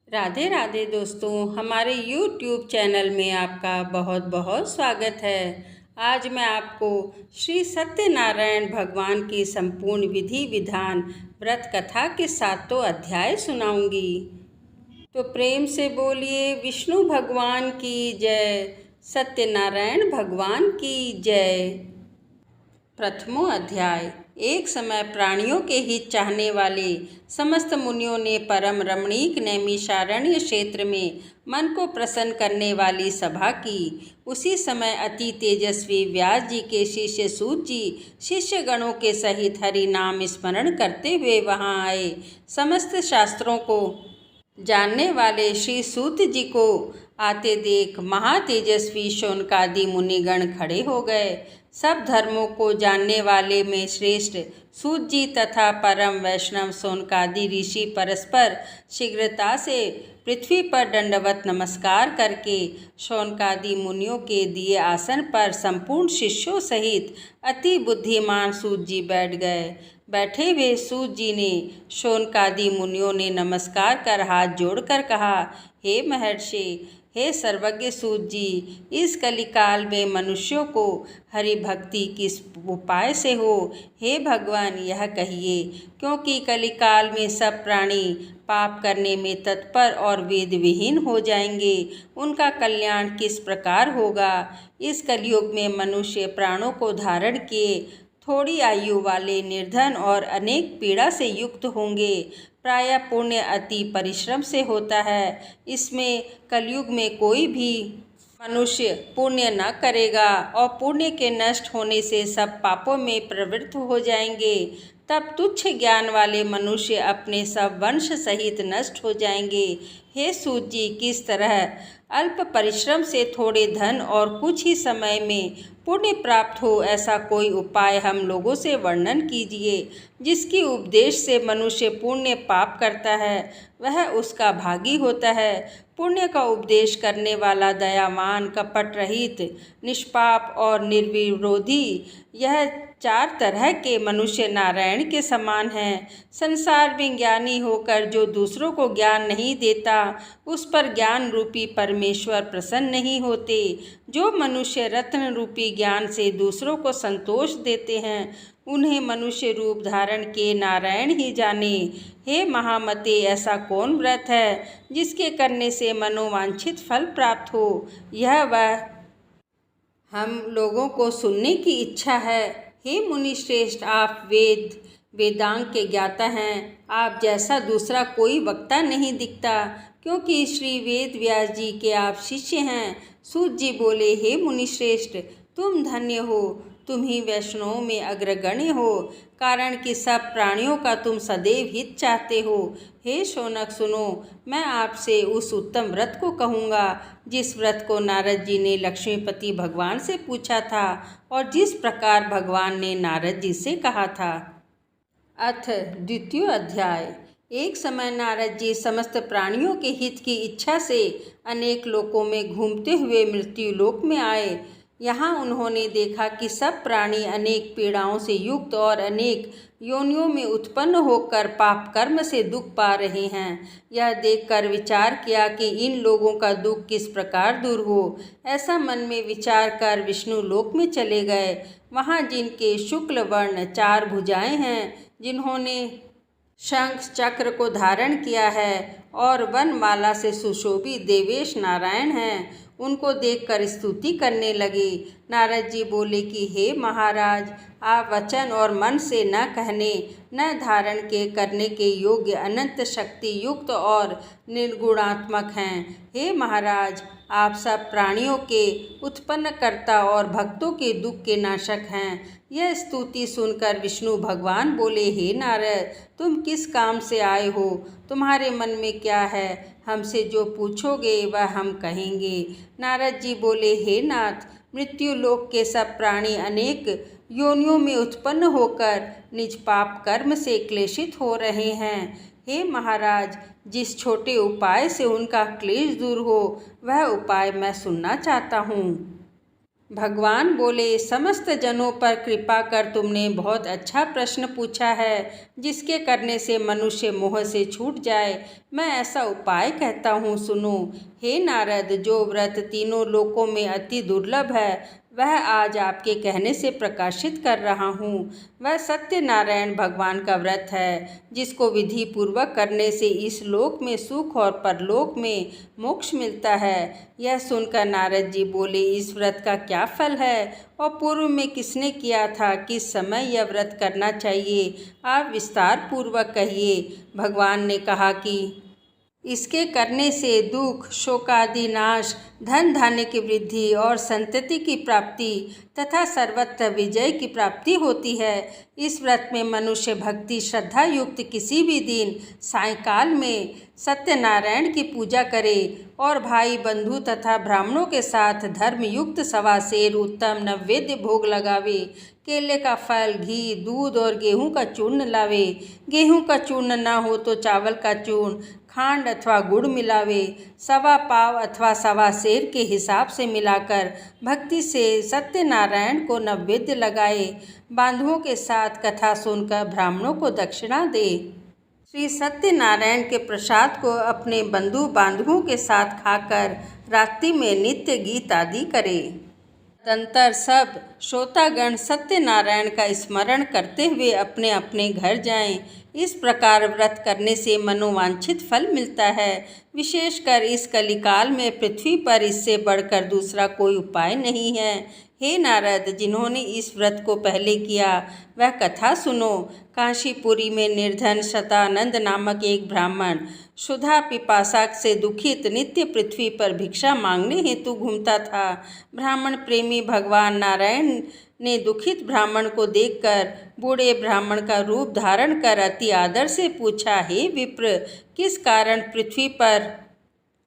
राधे राधे दोस्तों, हमारे YouTube channel में आपका बहुत बहुत स्वागत है। आज मैं आपको श्री सत्यनारायण भगवान की संपूर्ण विधि विधान व्रत कथा के 7 अध्याय सुनाऊंगी। तो प्रेम से बोलिए विष्णु भगवान की जय, सत्यनारायण भगवान की जय। प्रथमो अध्याय। एक समय प्राणियों के हित चाहने वाले समस्त मुनियों ने परम रमणीक नैमिषारण्य क्षेत्र में मन को प्रसन्न करने वाली सभा की। उसी समय अति तेजस्वी व्यास जी के शिष्य सूत जी शिष्य गणों के सहित हरि नाम स्मरण करते हुए वहां आए। समस्त शास्त्रों को जानने वाले श्री सूत जी को आते देख महातेजस्वी शौनकादि मुनिगण खड़े हो गए। सब धर्मों को जानने वाले में श्रेष्ठ सूत जी तथा परम वैष्णव शौनकादि ऋषि परस्पर शीघ्रता से पृथ्वी पर दंडवत नमस्कार करके शौनकादि मुनियों के दिए आसन पर संपूर्ण शिष्यों सहित अति बुद्धिमान सूत जी बैठ गए। बैठे हुए सूत जी ने शौनकादि मुनियों ने नमस्कार कर हाथ जोड़कर कहा, हे महर्षि, हे सर्वज्ञ सूत जी, इस कलिकाल में मनुष्यों को हरि भक्ति किस उपाय से हो, हे भगवान यह कहिए, क्योंकि कलिकाल में सब प्राणी पाप करने में तत्पर और वेद विहीन हो जाएंगे। उनका कल्याण किस प्रकार होगा। इस कलयुग में मनुष्य प्राणों को धारण किए थोड़ी आयु वाले निर्धन और अनेक पीड़ा से युक्त होंगे। प्रायः पुण्य अति परिश्रम से होता है। इसमें कलयुग में कोई भी मनुष्य पुण्य न करेगा और पुण्य के नष्ट होने से सब पापों में प्रवृत्त हो जाएंगे। तब तुच्छ ज्ञान वाले मनुष्य अपने सब वंश सहित नष्ट हो जाएंगे। हे सूत जी, किस तरह अल्प परिश्रम से थोड़े धन और कुछ ही समय में पुण्य प्राप्त हो, ऐसा कोई उपाय हम लोगों से वर्णन कीजिए। जिसकी उपदेश से मनुष्य पुण्य पाप करता है वह उसका भागी होता है। पुण्य का उपदेश करने वाला दयावान, कपट रहित, निष्पाप और निर्विरोधी, यह 4 तरह के मनुष्य नारायण के समान हैं। संसार में ज्ञानी होकर जो दूसरों को ज्ञान नहीं देता, उस पर ज्ञान रूपी परमेश्वर प्रसन्न नहीं होते। जो मनुष्य रत्न रूपी ज्ञान से दूसरों को संतोष देते हैं, उन्हें मनुष्य रूप धारण किए नारायण ही जाने। हे महामते, ऐसा कौन व्रत है जिसके करने से मनोवांछित फल प्राप्त हो, यह वह हम लोगों को सुनने की इच्छा है। हे मुनि श्रेष्ठ, आप वेदांग के ज्ञाता हैं। आप जैसा दूसरा कोई वक्ता नहीं दिखता, क्योंकि श्री वेद व्यास जी के आप शिष्य हैं। सूत जी बोले, हे मुनि श्रेष्ठ, तुम धन्य हो, तुम ही वैष्णवों में अग्रगण्य हो, कारण कि सब प्राणियों का तुम सदैव हित चाहते हो। हे शौनक, सुनो, मैं आपसे उस उत्तम व्रत को कहूँगा जिस व्रत को नारद जी ने लक्ष्मीपति भगवान से पूछा था और जिस प्रकार भगवान ने नारद जी से कहा था। अथ द्वितीय अध्याय। एक समय नारद जी समस्त प्राणियों के हित की इच्छा से अनेक लोकों में घूमते हुए मृत्यु लोक में आए। यहाँ उन्होंने देखा कि सब प्राणी अनेक पीड़ाओं से युक्त और अनेक योनियों में उत्पन्न होकर पाप कर्म से दुख पा रहे हैं। यह देखकर विचार किया कि इन लोगों का दुख किस प्रकार दूर हो। ऐसा मन में विचार कर विष्णु लोक में चले गए। वहाँ जिनके शुक्ल वर्ण 4 भुजाएं हैं, जिन्होंने शंख चक्र को धारण किया है और वनमाला से सुशोभित देवेश नारायण हैं, उनको देखकर स्तुति करने लगे। नारद जी बोले कि हे महाराज, आप वचन और मन से न कहने न धारण के करने के योग्य अनंत शक्ति युक्त और निर्गुणात्मक हैं। हे महाराज, आप सब प्राणियों के उत्पन्नकर्ता और भक्तों के दुख के नाशक हैं। यह स्तुति सुनकर विष्णु भगवान बोले, हे नारद, तुम किस काम से आए हो? तुम्हारे मन में क्या है? हमसे जो पूछोगे वह हम कहेंगे। नारद जी बोले, हे नाथ, मृत्यु लोक के सब प्राणी अनेक योनियों में उत्पन्न होकर निज पाप कर्म से क्लेशित हो रहे हैं। हे महाराज, जिस छोटे उपाय से उनका क्लेश दूर हो, वह उपाय मैं सुनना चाहता हूँ। भगवान बोले, समस्त जनों पर कृपा कर तुमने बहुत अच्छा प्रश्न पूछा है, जिसके करने से मनुष्य मोह से छूट जाए। मैं ऐसा उपाय कहता हूँ, सुनो। हे नारद, जो व्रत तीनों लोकों में अति दुर्लभ है, वह आज आपके कहने से प्रकाशित कर रहा हूँ। वह सत्यनारायण भगवान का व्रत है, जिसको विधि पूर्वक करने से इस लोक में सुख और परलोक में मोक्ष मिलता है। यह सुनकर नारद जी बोले, इस व्रत का क्या फल है और पूर्व में किसने किया था? किस समय यह व्रत करना चाहिए? आप विस्तार पूर्वक कहिए। भगवान ने कहा कि इसके करने से दुख, शोकादि नाश, धन धान्य की वृद्धि और संतति की प्राप्ति तथा सर्वत्र विजय की प्राप्ति होती है। इस व्रत में मनुष्य भक्ति श्रद्धा युक्त किसी भी दिन सायंकाल में सत्यनारायण की पूजा करे और भाई बंधु तथा ब्राह्मणों के साथ धर्म युक्त सवा सेर उत्तम नैवेद्य भोग लगावे। केले का फल, घी, दूध और गेहूं का चूर्ण लावे। गेहूं का चूर्ण न हो तो चावल का चूर्ण, खांड अथवा गुड़ मिलावे। सवा पाव अथवा सवा सेर के हिसाब से मिलाकर भक्ति से सत्यनारायण को नैवेद्य लगाए। बांधुओं के साथ कथा सुनकर ब्राह्मणों को दक्षिणा दे। श्री सत्यनारायण के प्रसाद को अपने बंधु बांधवों के साथ खाकर रात्रि में नित्य गीत आदि करे। तदंतर सब श्रोतागण सत्यनारायण का स्मरण करते हुए अपने अपने घर जाएं। इस प्रकार व्रत करने से मनोवांछित फल मिलता है। विशेषकर इस कलिकाल में पृथ्वी पर इससे बढ़कर दूसरा कोई उपाय नहीं है। हे नारद, जिन्होंने इस व्रत को पहले किया वह कथा सुनो। काशीपुरी में निर्धन शतानंद नामक एक ब्राह्मण क्षुधा पिपासा से दुखित नित्य पृथ्वी पर भिक्षा मांगने हेतु घूमता था। ब्राह्मण प्रेमी भगवान नारायण ने दुखित ब्राह्मण को देखकर बूढ़े ब्राह्मण का रूप धारण कर अति आदर से पूछा, हे विप्र, किस कारण पृथ्वी पर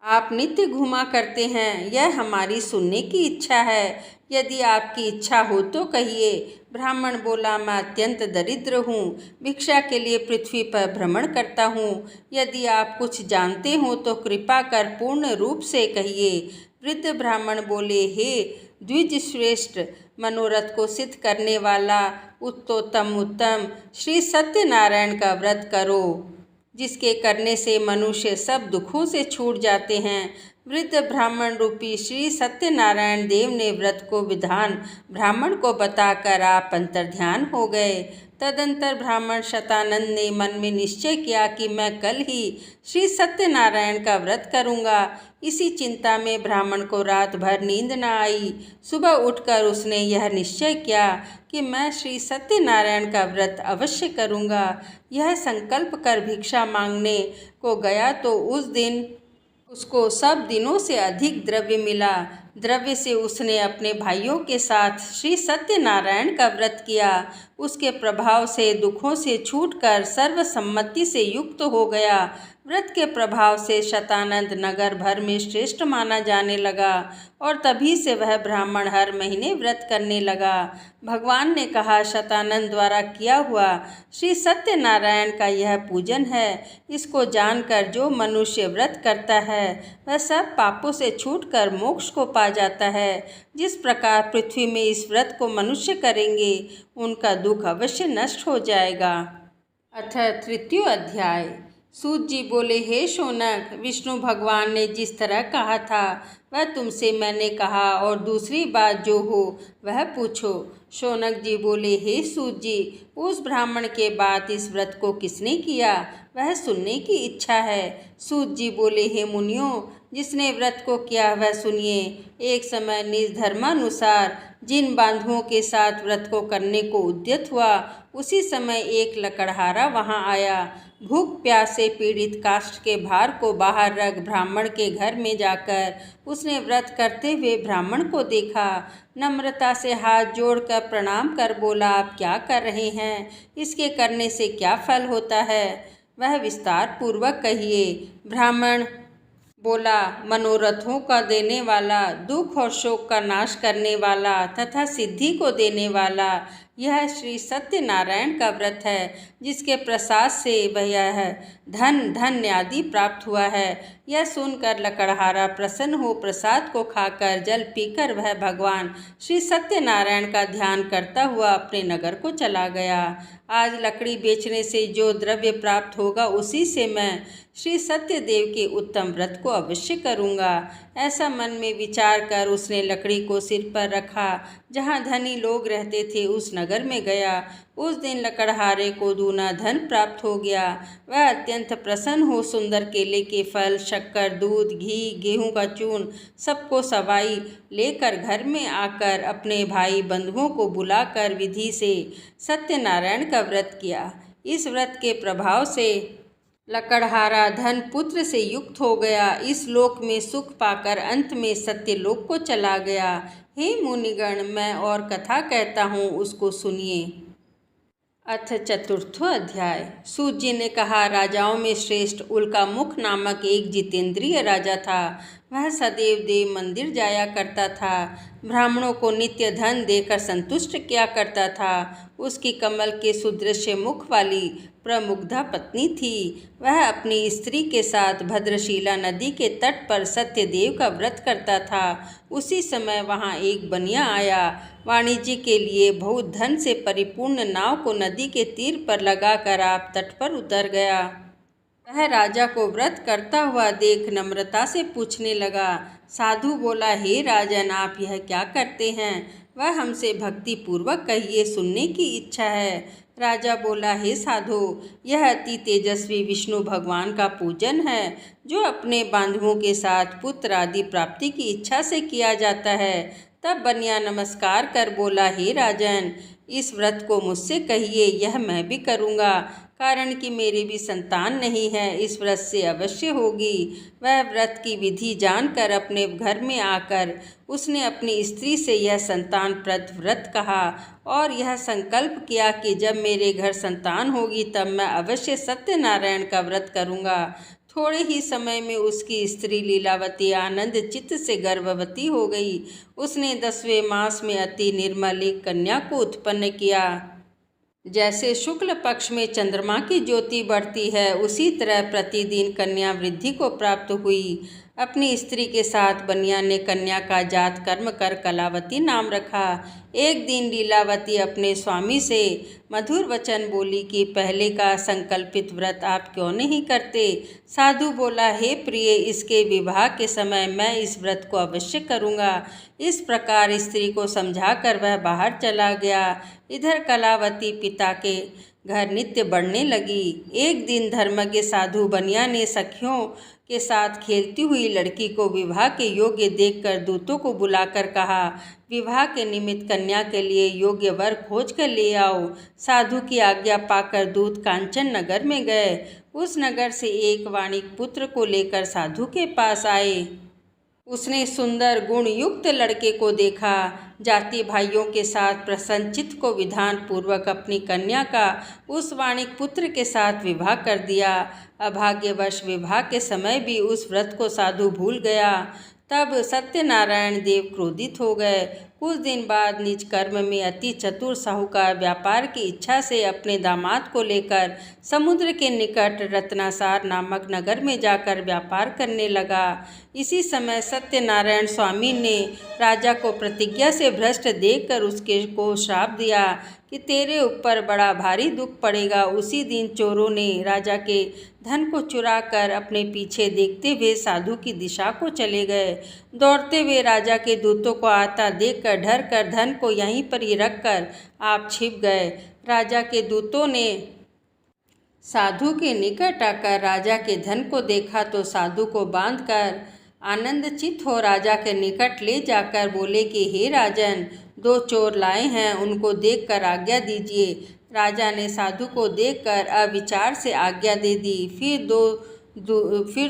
आप नित्य घूमा करते हैं? यह हमारी सुनने की इच्छा है। यदि आपकी इच्छा हो तो कहिए। ब्राह्मण बोला, मैं अत्यंत दरिद्र हूँ, भिक्षा के लिए पृथ्वी पर भ्रमण करता हूँ। यदि आप कुछ जानते हो तो कृपा कर पूर्ण रूप से कहिए। वृद्ध ब्राह्मण बोले, हे द्विजश्रेष्ठ, मनोरथ को सिद्ध करने वाला उत्तम श्री सत्यनारायण का व्रत करो, जिसके करने से मनुष्य सब दुखों से छूट जाते हैं। वृद्ध ब्राह्मण रूपी श्री सत्यनारायण देव ने व्रत को विधान ब्राह्मण को बताकर आप अंतर्ध्यान हो गए। तदंतर ब्राह्मण शतानंद ने मन में निश्चय किया कि मैं कल ही श्री सत्यनारायण का व्रत करूँगा। इसी चिंता में ब्राह्मण को रात भर नींद न आई। सुबह उठकर उसने यह निश्चय किया कि मैं श्री सत्यनारायण का व्रत अवश्य करूँगा। यह संकल्प कर भिक्षा मांगने को गया तो उस दिन उसको सब दिनों से अधिक द्रव्य मिला। द्रव्य से उसने अपने भाइयों के साथ श्री सत्यनारायण का व्रत किया। उसके प्रभाव से दुखों से छूटकर सर्वसम्मति से युक्त हो गया। व्रत के प्रभाव से शतानंद नगर भर में श्रेष्ठ माना जाने लगा और तभी से वह ब्राह्मण हर महीने व्रत करने लगा। भगवान ने कहा, शतानंद द्वारा किया हुआ श्री सत्यनारायण का यह पूजन है। इसको जानकर जो मनुष्य व्रत करता है वह सब पापों से छूटकर मोक्ष को पा जाता है। जिस प्रकार पृथ्वी में इस व्रत को मनुष्य करेंगे उनका दुख अवश्य नष्ट हो जाएगा। अथ तृतीय अध्याय। सूत जी बोले, हे शौनक, विष्णु भगवान ने जिस तरह कहा था वह तुमसे मैंने कहा, और दूसरी बात जो हो वह पूछो। शौनक जी बोले, हे सूत जी, उस ब्राह्मण के बाद इस व्रत को किसने किया वह सुनने की इच्छा है। सूत जी बोले, हे मुनियों, जिसने व्रत को किया वह सुनिए। एक समय निज धर्मानुसार जिन बांधुओं के साथ व्रत को करने को उद्यत हुआ, उसी समय एक लकड़हारा वहां आया। भूख प्यास से पीड़ित काष्ठ के भार को बाहर रख ब्राह्मण के घर में जाकर उसने व्रत करते हुए ब्राह्मण को देखा। नम्रता से हाथ जोड़कर प्रणाम कर बोला, आप क्या कर रहे हैं? इसके करने से क्या फल होता है? वह विस्तार पूर्वक कहिए। ब्राह्मण बोला, मनोरथों का देने वाला, दुख और शोक का नाश करने वाला तथा सिद्धि को देने वाला यह श्री सत्यनारायण का व्रत है, जिसके प्रसाद से वह यह धन धन्य आदि प्राप्त हुआ है। यह सुनकर लकड़हारा प्रसन्न हो प्रसाद को खाकर जल पीकर वह भगवान श्री सत्यनारायण का ध्यान करता हुआ अपने नगर को चला गया। आज लकड़ी बेचने से जो द्रव्य प्राप्त होगा उसी से मैं श्री सत्यदेव के उत्तम व्रत को अवश्य करूँगा। ऐसा मन में विचार कर उसने लकड़ी को सिर पर रखा। जहाँ धनी लोग रहते थे उस नगर में गया। उस दिन लकड़हारे को दूना धन प्राप्त हो गया। वह अत्यंत प्रसन्न हो सुंदर केले के फल, शक्कर, दूध, घी, गेहूं का चूर्ण सबको सवाई लेकर घर में आकर अपने भाई बंधुओं को बुलाकर विधि से सत्यनारायण का व्रत किया। इस व्रत के प्रभाव से लकड़हारा धन पुत्र से युक्त हो गया। इस लोक में सुख पाकर अंत में सत्यलोक को चला गया। हे मुनिगण, मैं और कथा कहता हूँ, उसको सुनिए। अथ चतुर्थो अध्याय। सूत जी ने कहा, राजाओं में श्रेष्ठ उल्कामुख नामक एक जितेंद्रिय राजा था। वह सदैव देव मंदिर जाया करता था। ब्राह्मणों को नित्य धन देकर संतुष्ट किया करता था। उसकी कमल के सुदृश्य मुख वाली प्रमुग्धा पत्नी थी। वह अपनी स्त्री के साथ भद्रशिला नदी के तट पर सत्यदेव का व्रत करता था। उसी समय वहाँ एक बनिया आया। वाणिज्य के लिए बहुत धन से परिपूर्ण नाव को नदी के तीर पर लगाकर आप तट पर उतर गया। वह राजा को व्रत करता हुआ देख नम्रता से पूछने लगा। साधु बोला, हे राजन, आप यह क्या करते हैं? वह हमसे भक्ति पूर्वक कहिए, सुनने की इच्छा है। राजा बोला, हे साधु, यह अति तेजस्वी विष्णु भगवान का पूजन है, जो अपने बांधवों के साथ पुत्र आदि प्राप्ति की इच्छा से किया जाता है। तब बनिया नमस्कार कर बोला, हे राजन, इस व्रत को मुझसे कहिए, यह मैं भी करूँगा, कारण कि मेरी भी संतान नहीं है, इस व्रत से अवश्य होगी। वह व्रत की विधि जानकर अपने घर में आकर उसने अपनी स्त्री से यह संतानप्रद व्रत कहा और यह संकल्प किया कि जब मेरे घर संतान होगी तब मैं अवश्य सत्यनारायण का व्रत करूँगा। थोड़े ही समय में उसकी स्त्री लीलावती आनंद चित्त से गर्भवती हो गई। उसने 10वें मास में अति निर्मल एक कन्या को उत्पन्न किया। जैसे शुक्ल पक्ष में चंद्रमा की ज्योति बढ़ती है, उसी तरह प्रतिदिन कन्या वृद्धि को प्राप्त हुई। अपनी स्त्री के साथ बनिया ने कन्या का जात कर्म कर कलावती नाम रखा। एक दिन लीलावती अपने स्वामी से मधुर वचन बोली कि पहले का संकल्पित व्रत आप क्यों नहीं करते? साधु बोला, हे प्रिय, इसके विवाह के समय मैं इस व्रत को अवश्य करूँगा। इस प्रकार स्त्री को समझाकर वह बाहर चला गया। इधर कलावती पिता के घर नित्य बढ़ने लगी। एक दिन धर्मज्ञ साधु बनिया ने सखियों के साथ खेलती हुई लड़की को विवाह के योग्य देखकर दूतों को बुलाकर कहा, विवाह के निमित्त कन्या के लिए योग्य वर खोज कर ले आओ। साधु की आज्ञा पाकर दूत कांचन नगर में गए। उस नगर से एक वाणिक पुत्र को लेकर साधु के पास आए। उसने सुंदर गुण युक्त लड़के को देखा। जाति भाइयों के साथ प्रसन्नचित्त को विधान पूर्वक अपनी कन्या का उस वाणिक पुत्र के साथ विवाह कर दिया। अभाग्यवश विवाह के समय भी उस व्रत को साधु भूल गया। तब सत्यनारायण देव क्रोधित हो गए। कुछ दिन बाद निज कर्म में अति चतुर साहूकार व्यापार की इच्छा से अपने दामाद को लेकर समुद्र के निकट रत्नासार नामक नगर में जाकर व्यापार करने लगा। इसी समय सत्यनारायण स्वामी ने राजा को प्रतिज्ञा से भ्रष्ट देखकर उसके को श्राप दिया कि तेरे ऊपर बड़ा भारी दुख पड़ेगा। उसी दिन चोरों ने राजा के धन को चुराकर अपने पीछे देखते हुए साधु की दिशा को चले गए। दौड़ते हुए राजा के दूतों को आता देखकर डर कर धन को यहीं पर ही रखकर आप छिप गए। राजा के दूतों ने साधु के निकट आकर राजा के धन को देखा तो साधु को बांधकर आनंदचित हो राजा के निकट ले जाकर बोले कि हे राजन, 2 चोर लाए हैं, उनको देखकर आज्ञा दीजिए। राजा ने साधु को देखकर अविचार से आज्ञा दे दी। फिर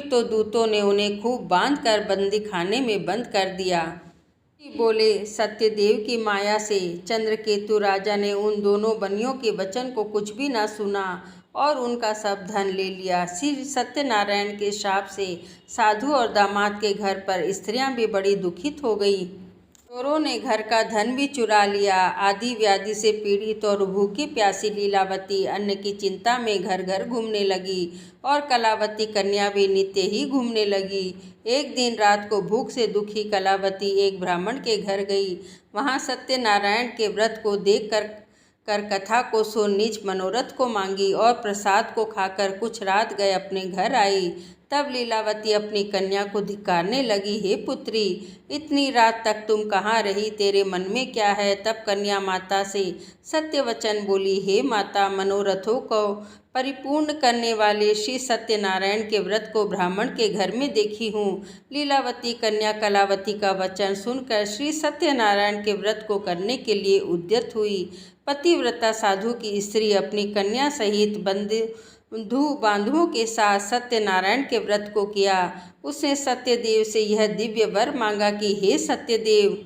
तो दूतों ने उन्हें खूब बांधकर बंदी खाने में बंद कर दिया। बोले, सत्यदेव की माया से चंद्रकेतु राजा ने उन दोनों बनियों के वचन को कुछ भी न सुना और उनका सब धन ले लिया। श्री सत्यनारायण के शाप से साधु और दामाद के घर पर स्त्रियां भी बड़ी दुखित हो गई। चोरों ने घर का धन भी चुरा लिया। आदि व्याधि से पीड़ित और भूखी प्यासी लीलावती अन्न की चिंता में घर घर घूमने लगी और कलावती कन्या भी नित्य ही घूमने लगी। एक दिन रात को भूख से दुखी कलावती एक ब्राह्मण के घर गई। वहां सत्यनारायण के व्रत को देख कर कथा को सुन निज मनोरथ को मांगी और प्रसाद को खाकर कुछ रात गए अपने घर आई। तब लीलावती अपनी कन्या को धिक्कारने लगी, हे पुत्री, इतनी रात तक तुम कहाँ रही, तेरे मन में क्या है। तब कन्या माता से सत्य वचन बोली, हे माता, मनोरथों को परिपूर्ण करने वाले श्री सत्यनारायण के व्रत को ब्राह्मण के घर में देखी हूँ। लीलावती कन्या कलावती का वचन सुनकर श्री सत्यनारायण के व्रत को करने के लिए उद्यत हुई। पतिव्रता साधु की स्त्री अपनी कन्या सहित बंधु बांधवों के साथ सत्यनारायण के व्रत को किया। उसने सत्यदेव से यह दिव्य वर मांगा कि हे सत्यदेव,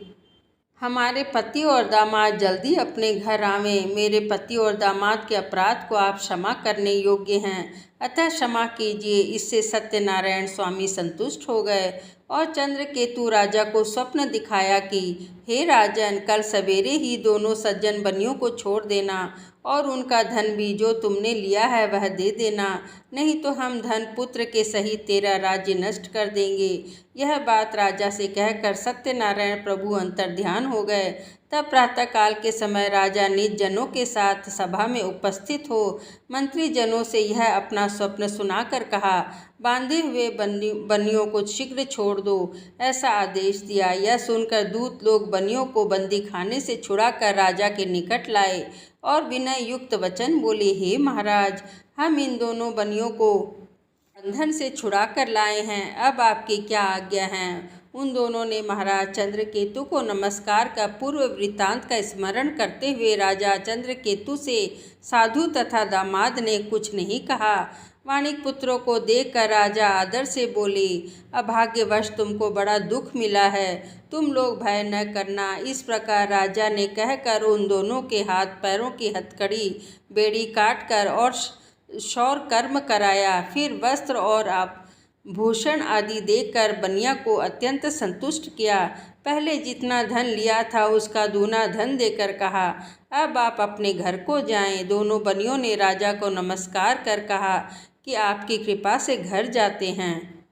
हमारे पति और दामाद जल्दी अपने घर आवें। मेरे पति और दामाद के अपराध को आप क्षमा करने योग्य हैं, अतः क्षमा कीजिए। इससे सत्यनारायण स्वामी संतुष्ट हो गए और चंद्रकेतु राजा को स्वप्न दिखाया कि हे राजन, कल सवेरे ही दोनों सज्जन बनियों को छोड़ देना और उनका धन भी जो तुमने लिया है वह दे देना, नहीं तो हम धन पुत्र के सहित तेरा राज्य नष्ट कर देंगे। यह बात राजा से कहकर सत्यनारायण प्रभु अंतर्ध्यान हो गए। तब प्रातःकाल के समय राजा निज जनों के साथ सभा में उपस्थित हो मंत्री जनों से यह अपना स्वप्न सुनाकर कहा, बांधे हुए बनियों को शीघ्र छोड़ दो, ऐसा आदेश दिया। यह सुनकर दूत लोग बनियों को बंदी खाने से छुड़ाकर राजा के निकट लाए और विनय युक्त वचन बोले, हे महाराज, हम इन दोनों बनियों को बंधन से छुड़ा कर लाए हैं, अब आपकी क्या आज्ञा है। उन दोनों ने महाराज चंद्रकेतु को नमस्कार का पूर्व वृत्तांत का स्मरण करते हुए राजा चंद्रकेतु से साधु तथा दामाद ने कुछ नहीं कहा। वाणिक पुत्रों को देखकर राजा आदर से बोले, अभाग्यवश तुमको बड़ा दुख मिला है, तुम लोग भय न करना। इस प्रकार राजा ने कहकर उन दोनों के हाथ पैरों की हथकड़ी बेड़ी काटकर और शौर कर्म कराया। फिर वस्त्र और भूषण आदि देकर बनिया को अत्यंत संतुष्ट किया। पहले जितना धन लिया था उसका दूना धन देकर कहा, अब आप अपने घर को जाएं। दोनों बनियों ने राजा को नमस्कार कर कहा कि आपकी कृपा से घर जाते हैं।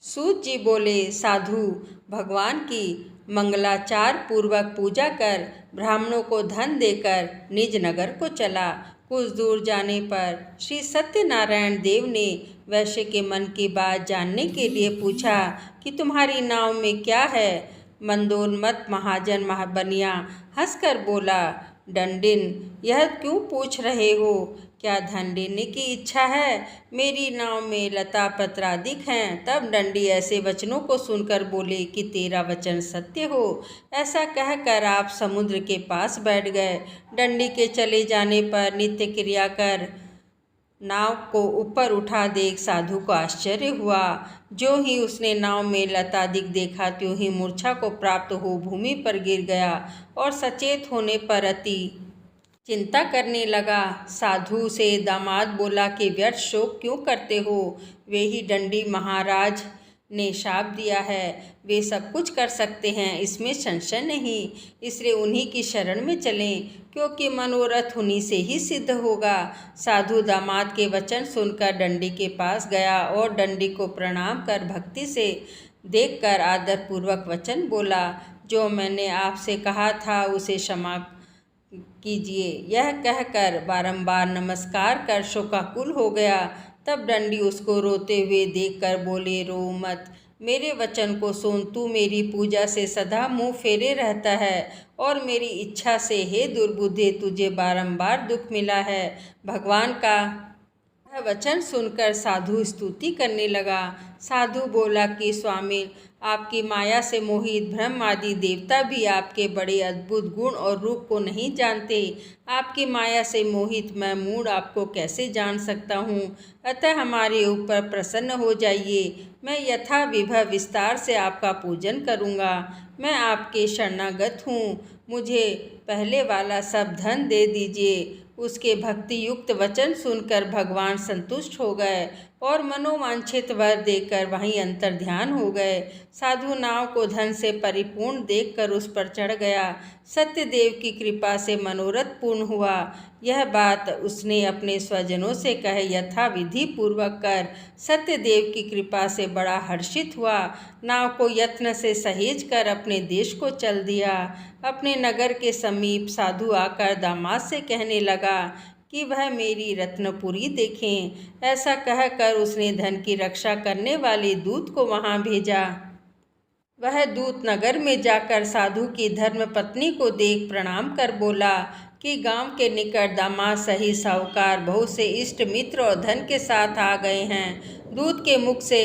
सूत जी बोले, साधु भगवान की मंगलाचार पूर्वक पूजा कर ब्राह्मणों को धन देकर निज नगर को चला। कुछ दूर जाने पर श्री सत्यनारायण देव ने वैश्य के मन की बात जानने के लिए पूछा कि तुम्हारी नाव में क्या है। मंदोन्मत्त महाजन बनिया हंसकर बोला, डंडिन, यह क्यों पूछ रहे हो, क्या धन लेने की इच्छा है। मेरी नाव में लता पत्रादिक हैं। तब डंडी ऐसे वचनों को सुनकर बोले कि तेरा वचन सत्य हो। ऐसा कहकर आप समुद्र के पास बैठ गए। डंडी के चले जाने पर नित्य क्रिया कर नाव को ऊपर उठा देख साधु को आश्चर्य हुआ। जो ही उसने नाव में लतादिक देखा त्यों ही मूर्छा को प्राप्त हो भूमि पर गिर गया और सचेत होने पर अति चिंता करने लगा। साधु से दामाद बोला कि व्यर्थ शोक क्यों करते हो, वे ही डंडी महाराज ने शाप दिया है, वे सब कुछ कर सकते हैं, इसमें संशय नहीं। इसलिए उन्हीं की शरण में चलें, क्योंकि मनोरथ उन्हीं से ही सिद्ध होगा। साधु दामाद के वचन सुनकर डंडी के पास गया और डंडी को प्रणाम कर भक्ति से देखकर आदरपूर्वक वचन बोला, जो मैंने आपसे कहा था उसे क्षमा कीजिए। यह कहकर बारंबार नमस्कार कर शोकाकुल हो गया। तब डंडी उसको रोते हुए देखकर बोले, रो मत, मेरे वचन को सुन। तू मेरी पूजा से सदा मुंह फेरे रहता है और मेरी इच्छा से, हे दुर्बुद्धे, तुझे बारंबार दुख मिला है। भगवान का यह वचन सुनकर साधु स्तुति करने लगा। साधु बोला कि स्वामी, आपकी माया से मोहित ब्रह्म आदि देवता भी आपके बड़े अद्भुत गुण और रूप को नहीं जानते। आपकी माया से मोहित मैं मूढ़ आपको कैसे जान सकता हूँ। अतः हमारे ऊपर प्रसन्न हो जाइए। मैं यथा विभव विस्तार से आपका पूजन करूँगा। मैं आपके शरणागत हूँ, मुझे पहले वाला सब धन दे दीजिए। उसके भक्ति युक्त वचन सुनकर भगवान संतुष्ट हो गए और मनोवांछित वर देकर वहीं अंतर्ध्यान हो गए। साधु नाव को धन से परिपूर्ण देखकर उस पर चढ़ गया। सत्यदेव की कृपा से मनोरथ पूर्ण हुआ। यह बात उसने अपने स्वजनों से कहे यथाविधि पूर्वक कर सत्यदेव की कृपा से बड़ा हर्षित हुआ। नाव को यत्न से सहेज कर अपने देश को चल दिया। अपने नगर के समीप साधु आकर दामाद से कहने लगा कि वह मेरी रत्नपुरी देखें। ऐसा कहकर उसने धन की रक्षा करने वाले दूत को वहां भेजा। वह दूत नगर में जाकर साधु की धर्म पत्नी को देख प्रणाम कर बोला कि गांव के निकट दामाद सहित साहूकार बहुत से इष्ट मित्र और धन के साथ आ गए हैं। दूत के मुख से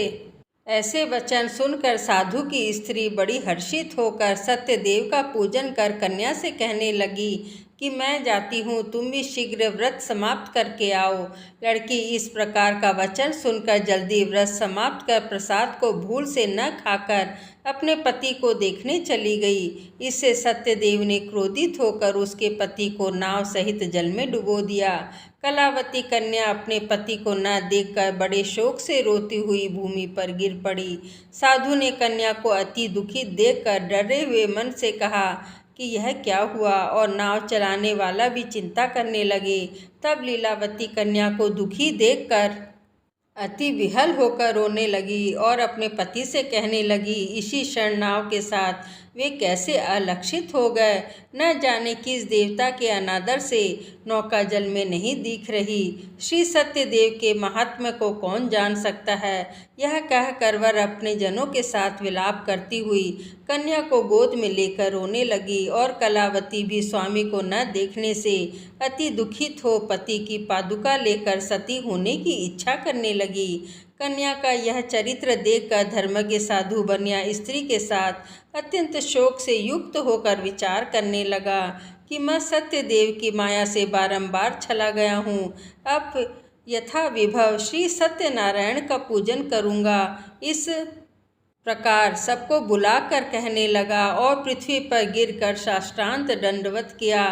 ऐसे वचन सुनकर साधु की स्त्री बड़ी हर्षित होकर सत्यदेव का पूजन कर कन्या से कहने लगी कि मैं जाती हूँ, तुम भी शीघ्र व्रत समाप्त करके आओ। लड़की इस प्रकार का वचन सुनकर जल्दी व्रत समाप्त कर प्रसाद को भूल से न खाकर अपने पति को देखने चली गई। इससे सत्यदेव ने क्रोधित होकर उसके पति को नाव सहित जल में डुबो दिया। कलावती कन्या अपने पति को न देखकर बड़े शोक से रोती हुई भूमि पर गिर पड़ी। साधु ने कन्या को अति दुखी देखकर डरे हुए मन से कहा कि यह क्या हुआ, और नाव चलाने वाला भी चिंता करने लगे। तब लीलावती कन्या को दुखी देखकर अति विहल होकर रोने लगी और अपने पति से कहने लगी इसी क्षण नाव के साथ वे कैसे अलक्षित हो गए। न जाने किस देवता के अनादर से नौका जल में नहीं दिख रही। श्री सत्यदेव के महात्म्य को कौन जान सकता है। यह कहकर वह अपने जनों के साथ विलाप करती हुई कन्या को गोद में लेकर रोने लगी और कलावती भी स्वामी को न देखने से अति दुखित हो पति की पादुका लेकर सती होने की इच्छा करने लगी। कन्या का यह चरित्र देखकर धर्मज्ञ साधु बनिया स्त्री के साथ अत्यंत शोक से युक्त होकर विचार करने लगा कि मैं सत्यदेव की माया से बारंबार छला गया हूँ। अब यथा विभव श्री सत्यनारायण का पूजन करूँगा। इस प्रकार सबको बुलाकर कहने लगा और पृथ्वी पर गिरकर साष्टांग दंडवत किया।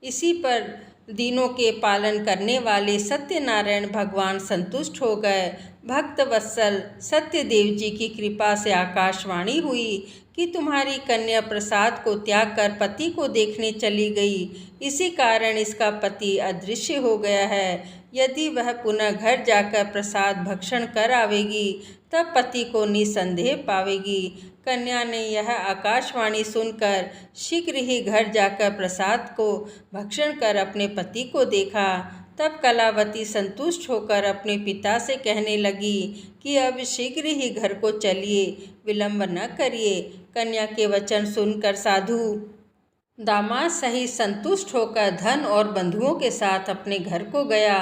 इसी पर दीनों के पालन करने वाले सत्यनारायण भगवान संतुष्ट हो गए। भक्त वत्सल सत्यदेव जी की कृपा से आकाशवाणी हुई कि तुम्हारी कन्या प्रसाद को त्याग कर पति को देखने चली गई, इसी कारण इसका पति अदृश्य हो गया है। यदि वह पुनः घर जाकर प्रसाद भक्षण कर आवेगी तब पति को निसंदेह पावेगी। कन्या ने यह आकाशवाणी सुनकर शीघ्र ही घर जाकर प्रसाद को भक्षण कर अपने पति को देखा। तब कलावती संतुष्ट होकर अपने पिता से कहने लगी कि अब शीघ्र ही घर को चलिए, विलंब न करिए। कन्या के वचन सुनकर साधु दामाद सहित संतुष्ट होकर धन और बंधुओं के साथ अपने घर को गया।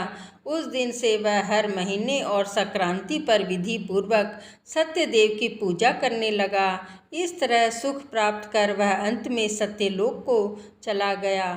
उस दिन से वह हर महीने और संक्रांति पर विधि पूर्वक सत्यदेव की पूजा करने लगा। इस तरह सुख प्राप्त कर वह अंत में सत्यलोक को चला गया।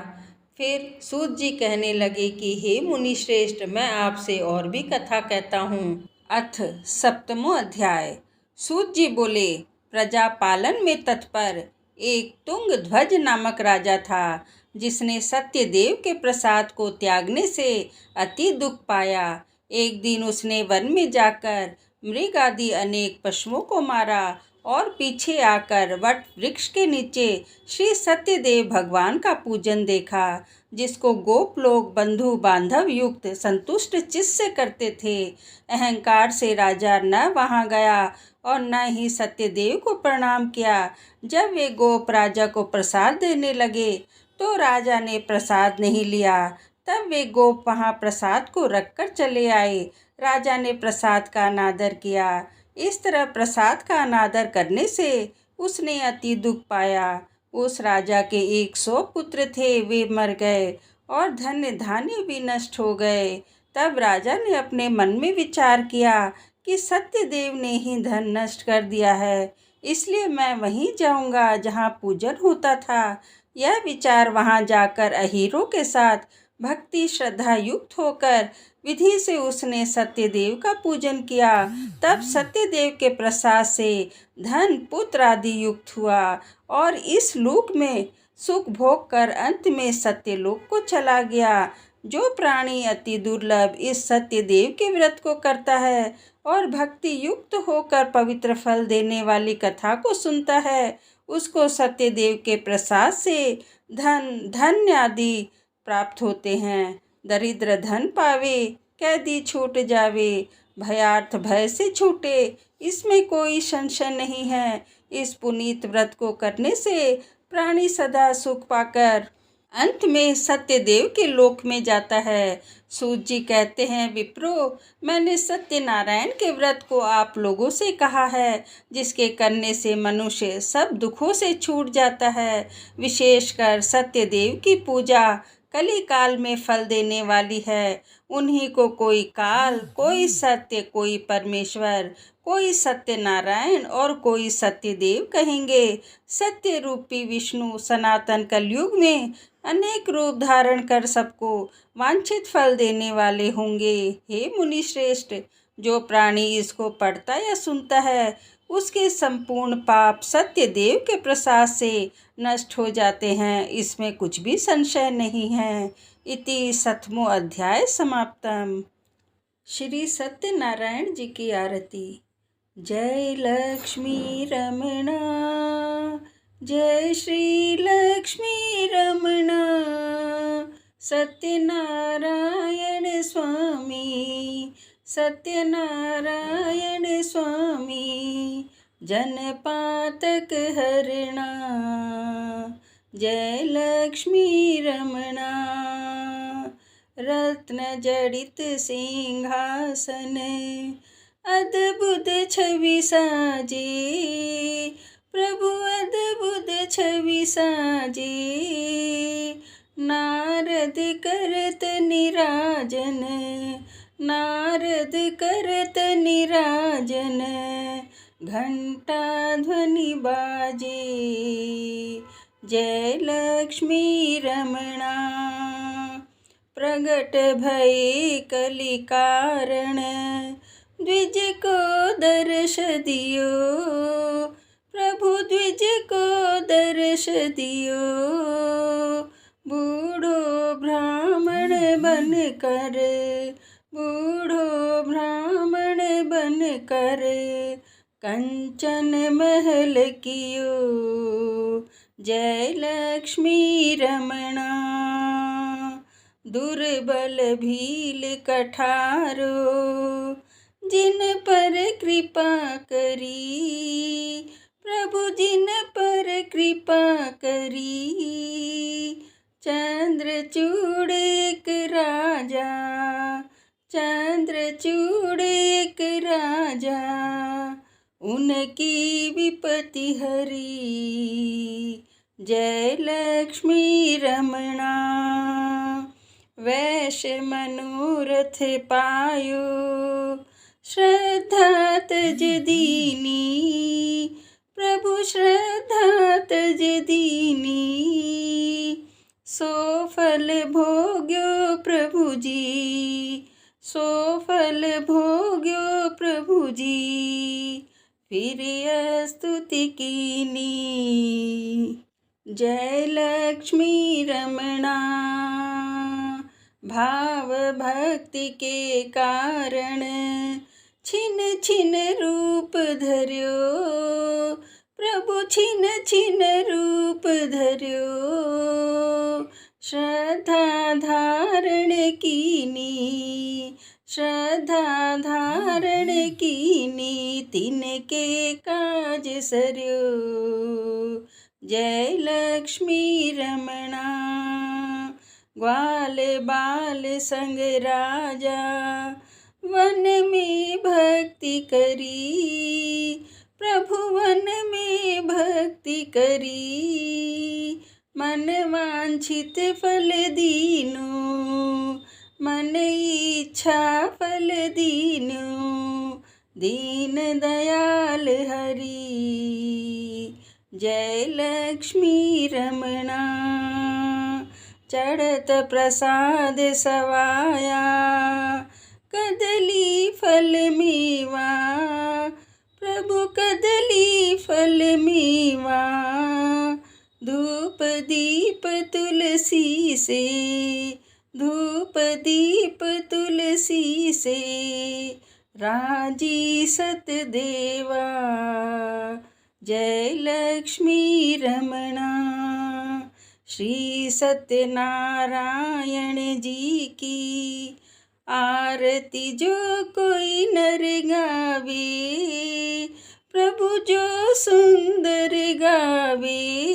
फिर सूत जी कहने लगे कि हे मुनि श्रेष्ठ, मैं आपसे और भी कथा कहता हूँ। अथ सप्तमो अध्याय। सूत जी बोले, प्रजा पालन में तत्पर एक तुंगध्वज नामक राजा था, जिसने सत्यदेव के प्रसाद को त्यागने से अति दुख पाया। एक दिन उसने वन में जाकर मृग आदि अनेक पशुओं को मारा और पीछे आकर वट वृक्ष के नीचे श्री सत्यदेव भगवान का पूजन देखा, जिसको गोप लोग बंधु बांधव युक्त संतुष्ट चित्त से करते थे। अहंकार से राजा न वहां गया और न ही सत्यदेव को प्रणाम किया। जब वे गोप राजा को प्रसाद देने लगे तो राजा ने प्रसाद नहीं लिया। तब वे गोप वहां प्रसाद को रखकर चले आए। राजा ने प्रसाद का अनादर किया। इस तरह प्रसाद का अनादर करने से उसने अति दुख पाया। उस राजा के 100 पुत्र थे, वे मर गए और धन्य धान्य भी नष्ट हो गए। तब राजा ने अपने मन में विचार किया कि सत्यदेव ने ही धन नष्ट कर दिया है, इसलिए मैं वहीं जाऊंगा जहाँ पूजन होता था। यह विचार वहां जाकर अहीरों के साथ भक्ति श्रद्धा युक्त होकर विधि से उसने सत्यदेव का पूजन किया। तब सत्यदेव के प्रसाद से धन पुत्र आदि युक्त हुआ और इस लोक में सुख भोग कर अंत में सत्यलोक को चला गया। जो प्राणी अति दुर्लभ इस सत्यदेव के व्रत को करता है और भक्ति युक्त होकर पवित्र फल देने वाली कथा को सुनता है, उसको सत्यदेव के प्रसाद से धन्य आदि प्राप्त होते हैं। दरिद्र धन पावे, कैदी छूट जावे, भयार्थ भय से छूटे, इसमें कोई संशय नहीं है। इस पुनीत व्रत को करने से प्राणी सदा सुख पाकर अंत में सत्यदेव के लोक में जाता है। सूत जी कहते हैं, विप्रो, मैंने सत्यनारायण के व्रत को आप लोगों से कहा है, जिसके करने से मनुष्य सब दुखों से छूट जाता है। विशेषकर सत्यदेव की पूजा कली काल में फल देने वाली है। उन्हीं को कोई काल, कोई सत्य, कोई परमेश्वर, कोई सत्यनारायण और कोई सत्यदेव कहेंगे। सत्य रूपी विष्णु सनातन कलयुग में अनेक रूप धारण कर सबको वांछित फल देने वाले होंगे। हे मुनि श्रेष्ठ, जो प्राणी इसको पढ़ता या सुनता है, उसके संपूर्ण पाप सत्यदेव के प्रसाद से नष्ट हो जाते हैं, इसमें कुछ भी संशय नहीं है। इति सतमो अध्याय समाप्तम। श्री सत्यनारायण जी की आरती। जय लक्ष्मी रमणा, जय श्री लक्ष्मी रमणा, सत्यनारायण स्वामी, सत्यनारायण स्वामी, जनपातक हरणा, जय लक्ष्मी रमणा, रत्न जड़ित सिंहासन, अद्भुत छवि साजे, प्रभु अद्भुत छवि साजे, नारद करत निराजन, नारद करत निराजन, घंटा ध्वनि बाजे, जय लक्ष्मी रमणा, प्रगट भये कलि कारण, द्विज को दर्श दियो, प्रभु द्विज को दर्श दियो, बूढ़ो ब्राह्मण बन कर, बूढ़ो ब्राह्मण बन कर, कंचन महल कियो, जय लक्ष्मी रमणा, दुर्बल भील कठारो, जिन पर कृपा करी, प्रभु जिन पर कृपा करी, चंद्रचूड़ एक राजा, चंद्रचूड़ एक राजा, उनकी विपत्ति हरी, जय लक्ष्मी रमणा, वैश्य मनोरथ पायो, श्रद्धा तज दीनी, प्रभु श्रद्धा तज दीनी, सो फल भोग्यो प्रभु जी, सो फल भोग्यो प्रभु जी, फिर स्तुति कीनी, जय लक्ष्मी रमणा, भाव भक्ति के कारण, छिन छिन रूप धर्यो, प्रभु छिन छिन रूप धर्यो, श्रद्धा धारण कीनी, श्रद्धा धारण कीनी, तिनके काज सर्यो, जय लक्ष्मी रमणा, ग्वाल बाल संग राजा, वन में भक्ति करी, प्रभु वन में भक्ति करी, मन वांछित फल दीनो, मन इच्छा फल दीनो, दीन दयाल हरि, जय लक्ष्मी रमणा, चढ़त प्रसाद सवाया, कदली फल मेवा, प्रभु कदली फल मेवा, धूप दीप तुलसी से, धूप दीप तुलसी से राजी सतदेवा। जय लक्ष्मी रमणा। श्री सत्यनारायण जी की आरती जो कोई नर गावे, प्रभु जो सुंदर गावे।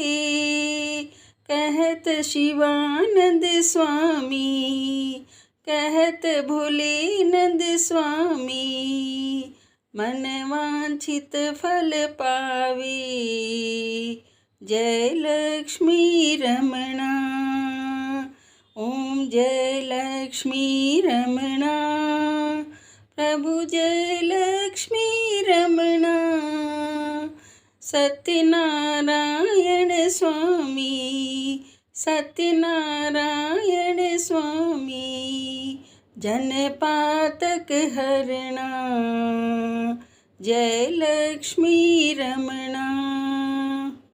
कहत शिवानंद स्वामी, कहत भोलेनंद स्वामी, मन वांछित फल पावे। जय लक्ष्मी रमणा। ओम जय लक्ष्मी रमणा। प्रभु जय लक्ष्मी रमणा। सत्यनारायण स्वामी, सत्यनारायण स्वामी, जनपातक हरणा। जय लक्ष्मी रमणा।